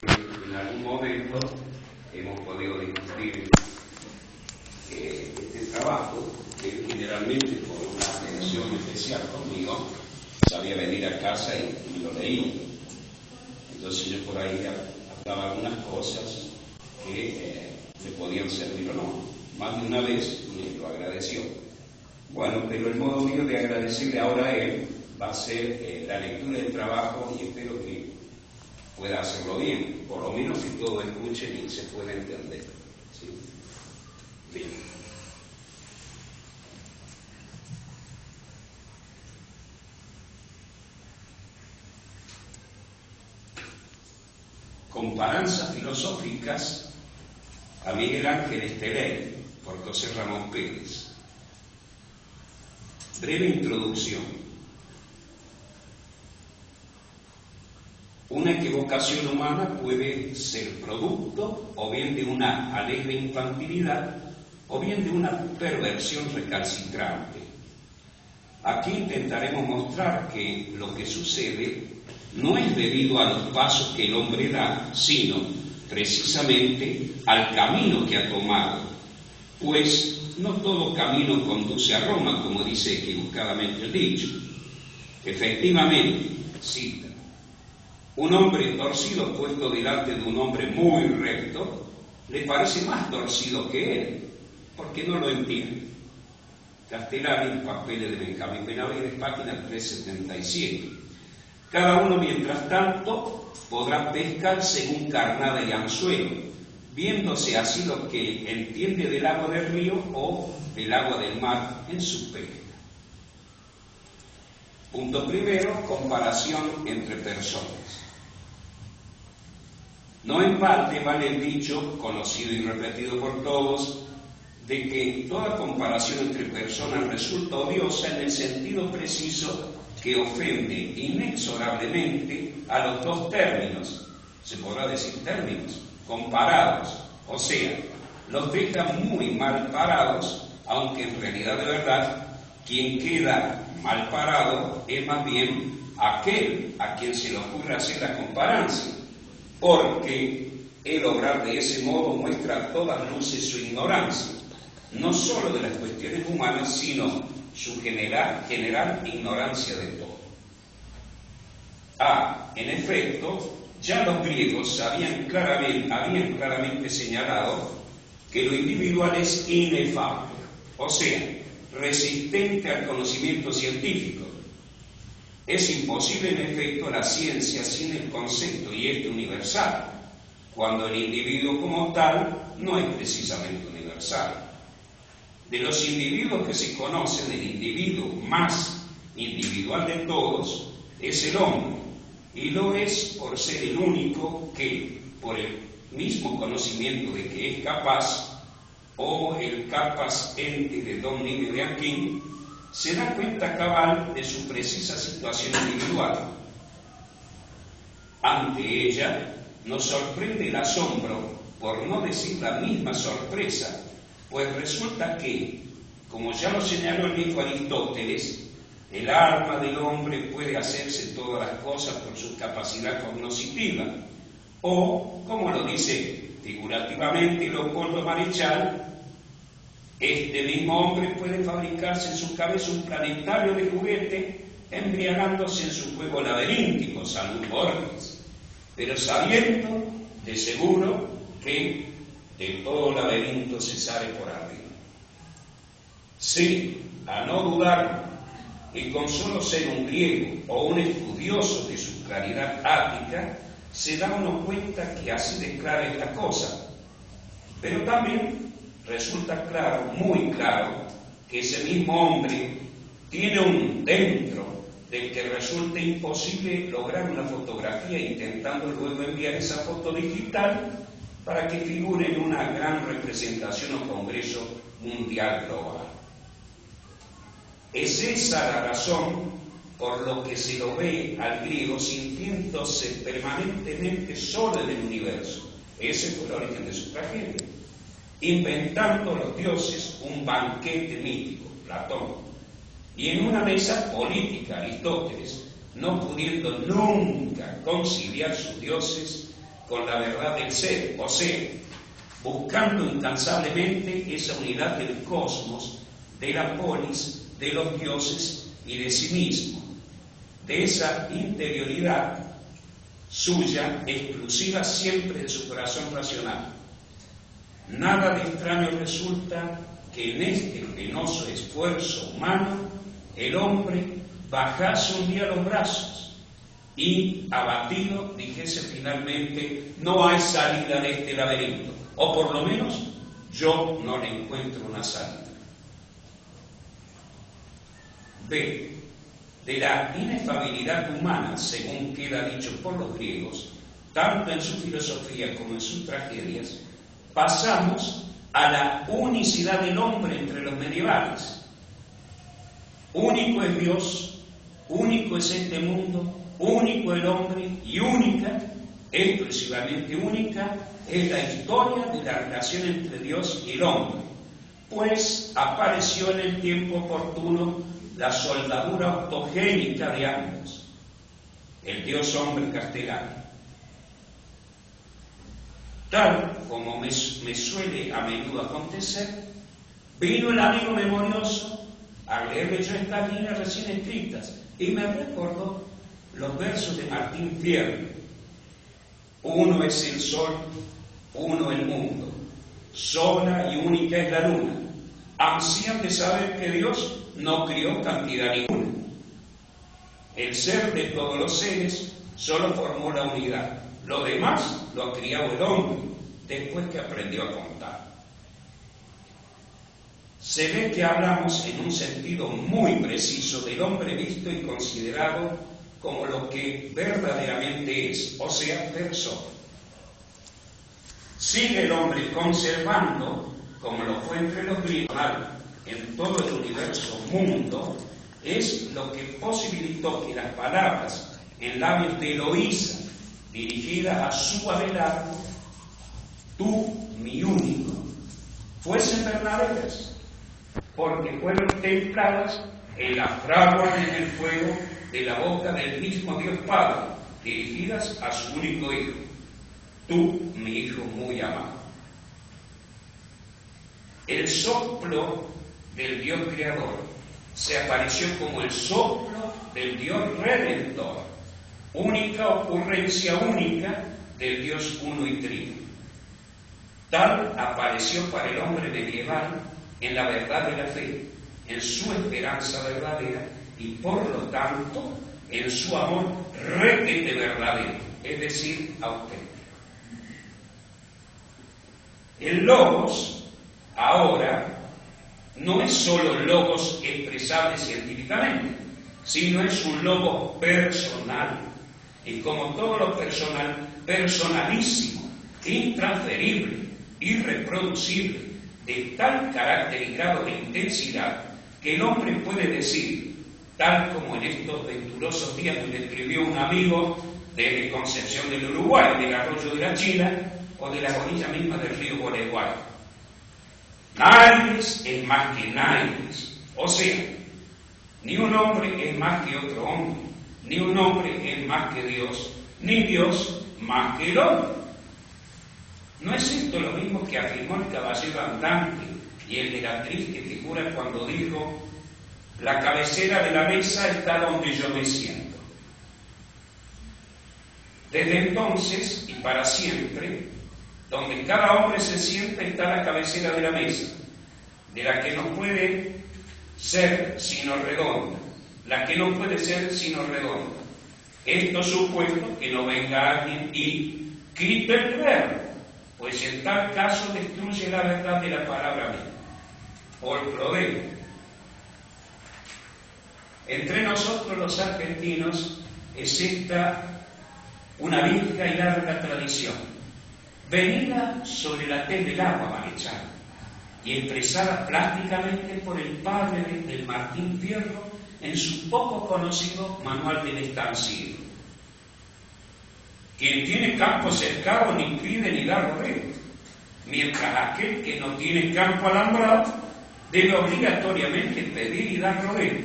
En algún momento hemos podido discutir este trabajo, que generalmente por una atención especial conmigo sabía venir a casa y lo leía. Entonces yo por ahí hablaba algunas cosas que le podían servir o no. Más de una vez me lo agradeció. Bueno, pero el modo mío de agradecerle ahora a él va a ser la lectura del trabajo, y espero que pueda hacerlo bien, por lo menos que todos escuchen y se pueda entender. ¿Sí? Bien. Comparanzas filosóficas a Miguel Ángel Esteley, por José Ramón Pérez. Breve introducción. Una equivocación humana puede ser producto o bien de una alegre infantilidad o bien de una perversión recalcitrante. Aquí intentaremos mostrar que lo que sucede no es debido a los pasos que el hombre da, sino precisamente al camino que ha tomado, pues no todo camino conduce a Roma, como dice equivocadamente el dicho. Efectivamente, cita, un hombre torcido puesto delante de un hombre muy recto le parece más torcido que él, porque no lo entiende. Castellani, Papeles de Benjamín Benavides, página 377. Cada uno, mientras tanto, podrá pescar según carnada y anzuelo, viéndose así lo que entiende del agua del río o del agua del mar en su pesca. Punto primero, comparación entre personas. No en balde vale el dicho, conocido y repetido por todos, de que toda comparación entre personas resulta odiosa en el sentido preciso que ofende inexorablemente a los dos términos, se podrá decir términos, comparados, o sea, los deja muy mal parados, aunque en realidad de verdad quien queda mal parado es más bien aquel a quien se le ocurre hacer la comparancia, porque el obrar de ese modo muestra a todas luces su ignorancia, no solo de las cuestiones humanas, sino su general ignorancia de todo. En efecto, ya los griegos habían claramente señalado que lo individual es inefable, o sea, resistente al conocimiento científico. Es imposible, en efecto, la ciencia sin el concepto y este universal, cuando el individuo como tal no es precisamente universal. De los individuos que se conocen, el individuo más individual de todos es el hombre, y lo es por ser el único que, por el mismo conocimiento de que es capaz, o el capas ente de Domine de Aquín, se da cuenta cabal de su precisa situación individual. Ante ella nos sorprende el asombro, por no decir la misma sorpresa, pues resulta que, como ya lo señaló el viejo Aristóteles, el alma del hombre puede hacerse todas las cosas por su capacidad cognoscitiva, o, como lo dice figurativamente Leopoldo Marechal, este mismo hombre puede fabricarse en su cabeza un planetario de juguete, embriagándose en su juego laberíntico, salud Borges, pero sabiendo de seguro que de todo laberinto se sale por arriba. Sí, a no dudar que con solo ser un griego o un estudioso de su claridad ática, se da uno cuenta que así declara esta cosa. Pero también resulta claro, muy claro, que ese mismo hombre tiene un dentro del que resulta imposible lograr una fotografía, intentando luego enviar esa foto digital para que figure en una gran representación o congreso mundial global. Es esa la razón por lo que se lo ve al griego sintiéndose permanentemente solo en el universo. Ese fue el origen de su tragedia. Inventando los dioses un banquete mítico, Platón, y en una mesa política, Aristóteles, no pudiendo nunca conciliar sus dioses con la verdad del ser, o sea, buscando incansablemente esa unidad del cosmos, de la polis, de los dioses y de sí mismo, de esa interioridad suya, exclusiva siempre de su corazón racional. Nada de extraño resulta que en este penoso esfuerzo humano el hombre bajase un día los brazos y, abatido, dijese finalmente: no hay salida de este laberinto, o por lo menos yo no le encuentro una salida. B. De la inefabilidad humana, según queda dicho por los griegos, tanto en su filosofía como en sus tragedias, pasamos a la unicidad del hombre entre los medievales. Único es Dios, único es este mundo, único el hombre y única, exclusivamente única, es la historia de la relación entre Dios y el hombre, pues apareció en el tiempo oportuno la soldadura ortogénica de ambos, el Dios hombre castellano. Tal como me suele a menudo acontecer, vino el amigo memorioso a leerme yo estas líneas recién escritas y me recordó los versos de Martín Fierro: uno es el sol, uno el mundo, sola y única es la luna. Ansían de saber que Dios no crió cantidad ninguna. El ser de todos los seres solo formó la unidad. Lo demás lo ha criado el hombre después que aprendió a contar. Se ve que hablamos en un sentido muy preciso del hombre visto y considerado como lo que verdaderamente es, o sea, persona. Sigue el hombre conservando, como lo fue entre los griegos, en todo el universo mundo, es lo que posibilitó que las palabras en labios de Eloísa, dirigidas a su Abelardo, tú, mi único, fuesen verdaderas, porque fueron templadas en la fragua en el fuego de la boca del mismo Dios Padre, dirigidas a su único Hijo, tú, mi Hijo muy amado. El soplo del Dios Creador se apareció como el soplo del Dios Redentor, única ocurrencia única del Dios uno y trino. Tal apareció para el hombre medieval en la verdad de la fe, en su esperanza verdadera y por lo tanto en su amor requete verdadero, es decir, auténtico. El logos ahora no es solo logos expresable científicamente, sino es un logos personal, y como todo lo personal, personalísimo, intransferible, irreproducible, de tal carácter y grado de intensidad que el hombre puede decir, tal como en estos venturosos días me escribió un amigo desde Concepción del Uruguay, del arroyo de la China o de la orilla misma del río Gualeguay: nadie es más que nadie. O sea, ni un hombre es más que otro hombre, ni un hombre es más que Dios, ni Dios más que el hombre. ¿No es esto lo mismo que afirmó el caballero andante y el de la triste figura cuando dijo: la cabecera de la mesa está donde yo me siento? Desde entonces y para siempre, donde cada hombre se sienta está la cabecera de la mesa, de la que no puede ser sino redonda, la que no puede ser sino redonda. Esto supuesto que no venga alguien y quite el verbo, pues en tal caso destruye la verdad de la palabra misma. Por Prodeo. Entre nosotros los argentinos es esta una vieja y larga tradición, venida sobre la tez del agua malhechada y expresada plásticamente por el padre del Martín Fierro en su poco conocido Manual del Estanciero. Quien tiene campo cercado ni pide ni da rodeo, mientras aquel que no tiene campo alambrado debe obligatoriamente pedir y dar rodeo.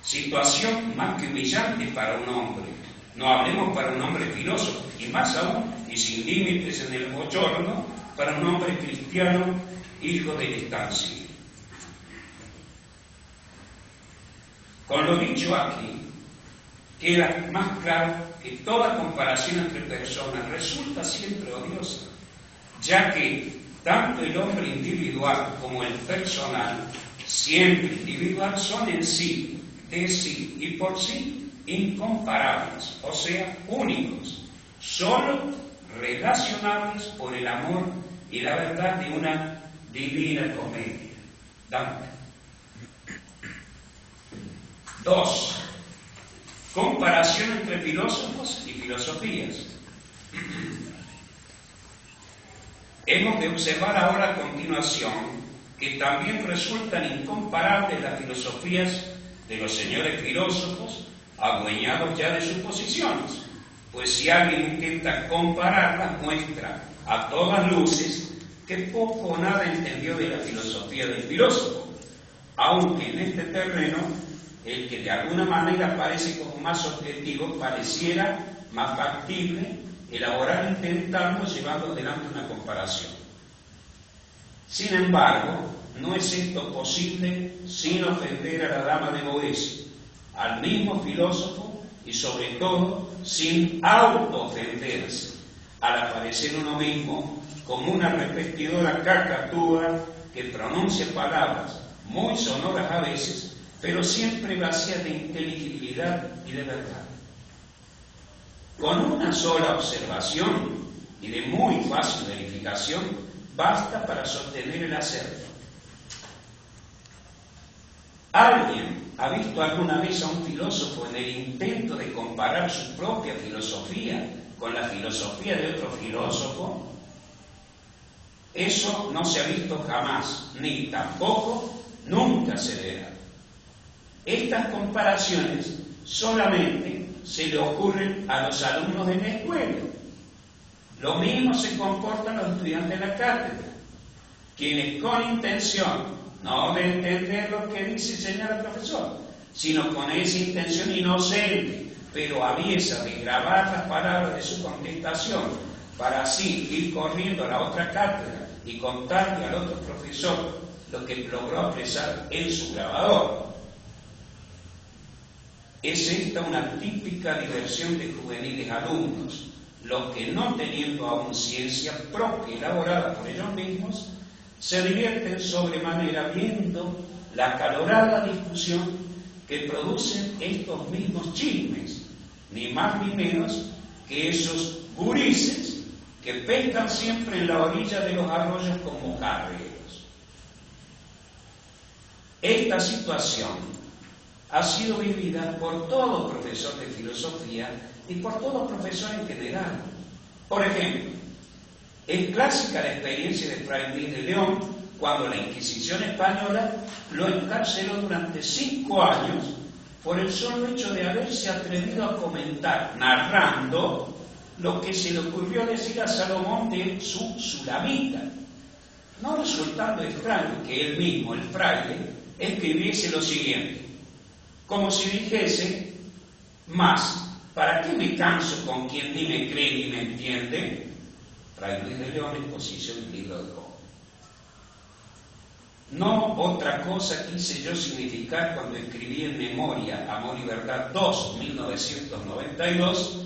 Situación más que humillante para un hombre, No hablemos para un hombre filósofo, y más aún, y sin límites en el bochorno, para un hombre cristiano, hijo del estanciero. Con lo dicho aquí, queda más claro que toda comparación entre personas resulta siempre odiosa, ya que tanto el hombre individual como el personal, siempre individual, son en sí, de sí y por sí, incomparables, o sea, únicos, solo relacionables por el amor y la verdad de una divina comedia. Dante. 2. Comparación entre filósofos y filosofías. Hemos de observar ahora a continuación que también resultan incomparables las filosofías de los señores filósofos adueñados ya de sus posiciones, pues si alguien intenta compararlas muestra a todas luces que poco o nada entendió de la filosofía del filósofo, aunque en este terreno el que de alguna manera parece como más objetivo pareciera más factible elaborar intentando llevando adelante una comparación. Sin embargo, no es esto posible sin ofender a la dama de Boecio, al mismo filósofo y sobre todo sin auto-ofenderse, al aparecer uno mismo como una repetidora cacatúa que pronuncia palabras muy sonoras a veces, pero siempre vacías de inteligibilidad y de verdad. Con una sola observación y de muy fácil verificación basta para sostener el acerto. ¿Alguien ha visto alguna vez a un filósofo en el intento de comparar su propia filosofía con la filosofía de otro filósofo? Eso no se ha visto jamás, ni tampoco nunca se verá. Estas comparaciones solamente se le ocurren a los alumnos de la escuela. Lo mismo se comportan los estudiantes de la cátedra, quienes con intención no de entender lo que dice y señala el profesor, sino con esa intención inocente, pero aviesa de grabar las palabras de su contestación, para así ir corriendo a la otra cátedra y contarle al otro profesor lo que logró expresar en su grabador. Es esta una típica diversión de juveniles alumnos, los que no teniendo aún ciencia propia elaborada por ellos mismos, se divierten sobremanera viendo la acalorada discusión que producen estos mismos chismes, ni más ni menos que esos gurises que pescan siempre en la orilla de los arroyos como carreros. Esta situación ha sido vivida por todo profesor de filosofía y por todo profesor en general. Por ejemplo, es clásica la experiencia de Fray Luis de León cuando la Inquisición española lo encarceló durante 5 años por el solo hecho de haberse atrevido a comentar, narrando, lo que se le ocurrió decir a Salomón de su Sulamita, no resultando extraño que él mismo, el fraile, escribiese lo siguiente, como si dijese, más, ¿para qué me canso con quien ni me cree ni me entiende? Fray Luis de León, Exposición del Libro de Job. No otra cosa quise yo significar cuando escribí en Memoria, Amor y Verdad 2, 1992,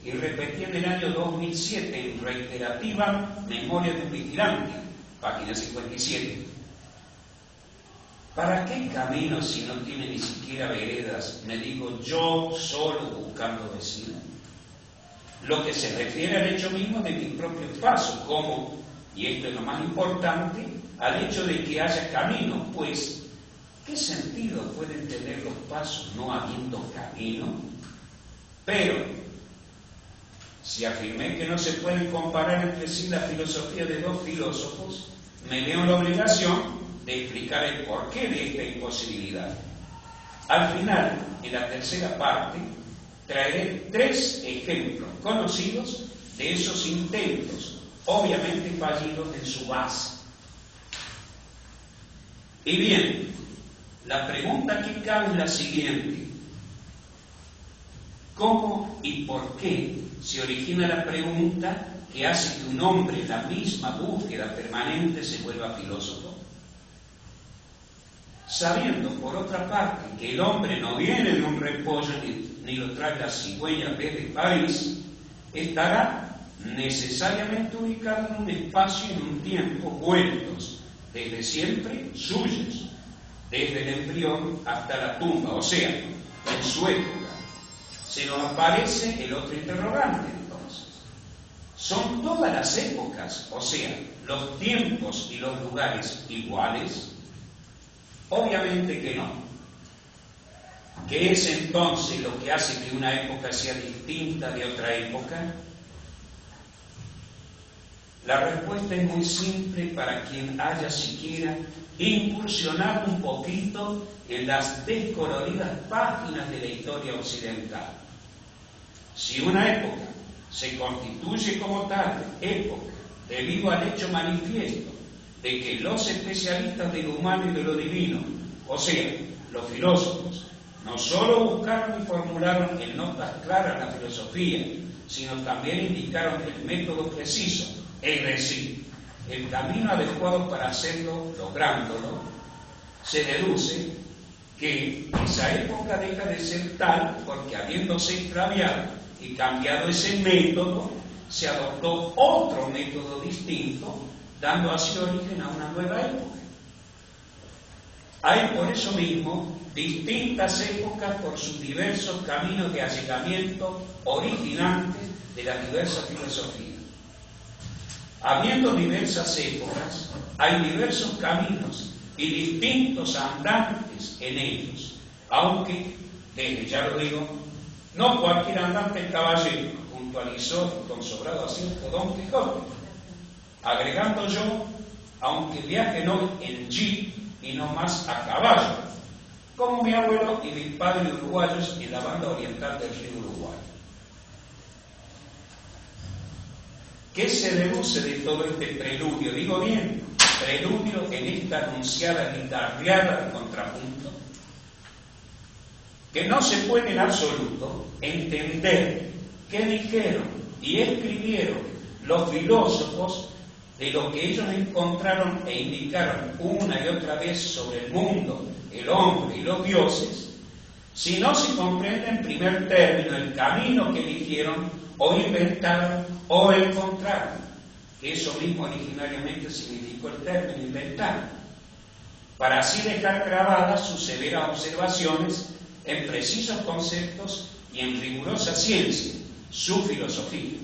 y repetí en el año 2007 en reiterativa Memoria de un Vigilante, página 57. ¿Para qué camino si no tiene ni siquiera veredas, me digo yo solo buscando vecino? Lo que se refiere al hecho mismo de mis propios pasos, como, y esto es lo más importante, al hecho de que haya camino, pues, ¿qué sentido pueden tener los pasos no habiendo camino? Pero, si afirmé que no se pueden comparar entre sí la filosofía de dos filósofos, me veo en la obligación de explicar el porqué de esta imposibilidad. Al final, en la tercera parte, traeré 3 ejemplos conocidos de esos intentos, obviamente fallidos en su base. Y bien, la pregunta que cabe es la siguiente. ¿Cómo y por qué se origina la pregunta que hace que un hombre en la misma búsqueda permanente se vuelva filósofo? Sabiendo, por otra parte, que el hombre no viene de un repollo ni lo trae la cigüeña desde París, estará necesariamente ubicado en un espacio y en un tiempo vueltos, desde siempre suyos, desde el embrión hasta la tumba, o sea, en su época. Se nos aparece el otro interrogante, entonces. ¿Son todas las épocas, o sea, los tiempos y los lugares iguales? Obviamente que no. ¿Qué es entonces lo que hace que una época sea distinta de otra época? La respuesta es muy simple para quien haya siquiera incursionado un poquito en las descoloridas páginas de la historia occidental. Si una época se constituye como tal época debido al hecho manifiesto de que los especialistas de lo humano y de lo divino, o sea, los filósofos, no solo buscaron y formularon en notas claras la filosofía, sino también indicaron el método preciso, es decir, el camino adecuado para hacerlo, lográndolo, se deduce que esa época deja de ser tal porque, habiéndose extraviado y cambiado ese método, se adoptó otro método distinto, dando así origen a una nueva época. Hay por eso mismo distintas épocas por sus diversos caminos de allegamiento originantes de las diversas filosofías. Habiendo diversas épocas, hay diversos caminos y distintos andantes en ellos, aunque, desde ya lo digo, no cualquier andante es caballero, puntualizó con sobrado acierto Don Quijote, agregando yo, aunque viaje no en jeep y no más a caballo, como mi abuelo y mi padre uruguayos en la banda oriental del río Uruguay. ¿Qué se deduce de todo este preludio? Digo bien, preludio en esta anunciada guitarreada de contrapunto, que no se puede en absoluto entender qué dijeron y escribieron los filósofos de lo que ellos encontraron e indicaron una y otra vez sobre el mundo, el hombre y los dioses, si no se comprende en primer término el camino que eligieron o inventaron o encontraron, que eso mismo originariamente significó el término inventar, para así dejar grabadas sus severas observaciones en precisos conceptos y en rigurosa ciencia, su filosofía.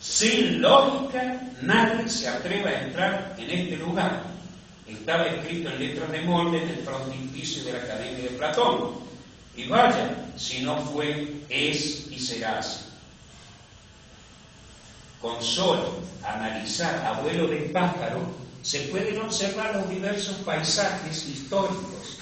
Sin lógica, nadie se atreve a entrar en este lugar. Estaba escrito en letras de molde en el frontispicio de la Academia de Platón. Y vaya, si no fue, es y será así. Con solo analizar a vuelo de pájaro, se pueden observar los diversos paisajes históricos